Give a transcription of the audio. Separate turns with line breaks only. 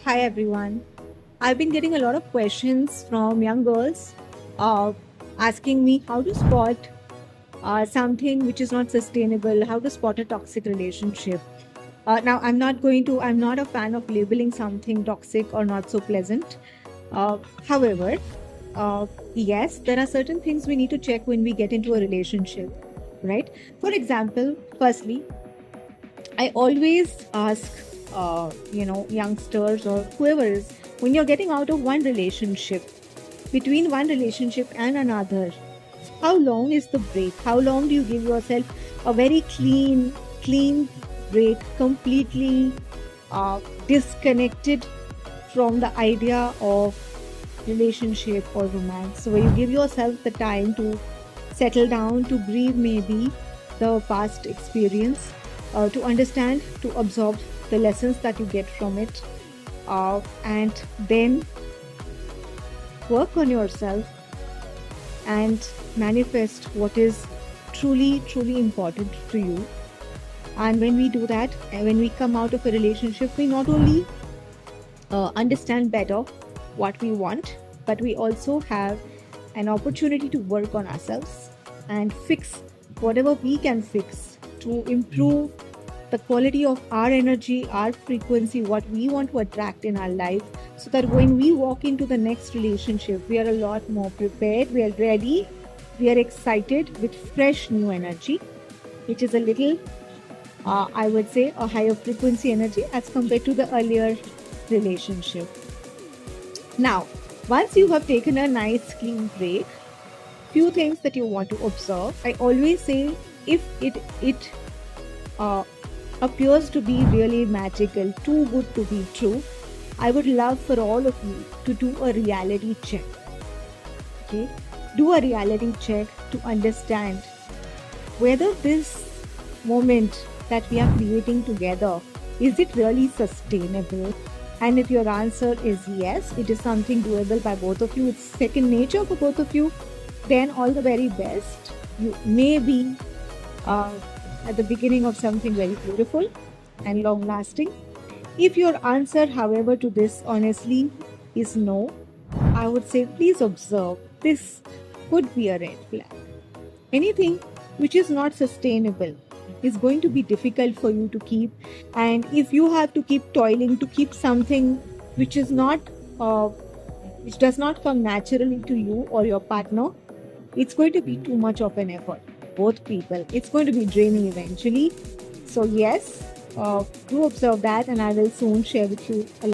Hi everyone. I've been getting a lot of questions from young girls uh, asking me how to spot something which is not sustainable, how to spot a toxic relationship. Now, I'm not a fan of labeling something toxic or not so pleasant. However, yes, there are certain things we need to check when we get into a relationship, right? For example, firstly, I always ask, youngsters or whoever is, when you're getting out of one relationship, between one relationship and another, how long is the break? How long do you give yourself a very clean break, completely disconnected from the idea of relationship or romance? So, where you give yourself the time to settle down, to grieve maybe the past experience, to understand, to absorb the lessons that you get from it, and then work on yourself and manifest what is truly important to you. And when we do that, and when we come out of a relationship, we not only understand better what we want, but we also have an opportunity to work on ourselves and fix whatever we can fix to improve the quality of our energy, our frequency, what we want to attract in our life, so that when we walk into the next relationship, we are a lot more prepared, we are ready, we are excited with fresh new energy, which is a little, I would say, a higher frequency energy as compared to the earlier relationship. Now, once you have taken a nice clean break, few things that you want to observe. I always say if it uh, appears to be really magical, too good to be true, I would love for all of you to do a reality check. Okay, do a reality check to understand whether this moment that we are creating together, is it really sustainable? And if your answer is yes, it is something doable by both of you, it's second nature for both of you, then all the very best. You may be uh, at the beginning of something very beautiful and long lasting. If your answer, however, to this honestly is no, I would say please observe, this could be a red flag. Anything which is not sustainable is going to be difficult for you to keep. And if you have to keep toiling to keep something which is not, uh, which does not come naturally to you or your partner, it's going to be too much of an effort. Both people, it's going to be draining eventually. So, yes, do observe that, and I will soon share with you a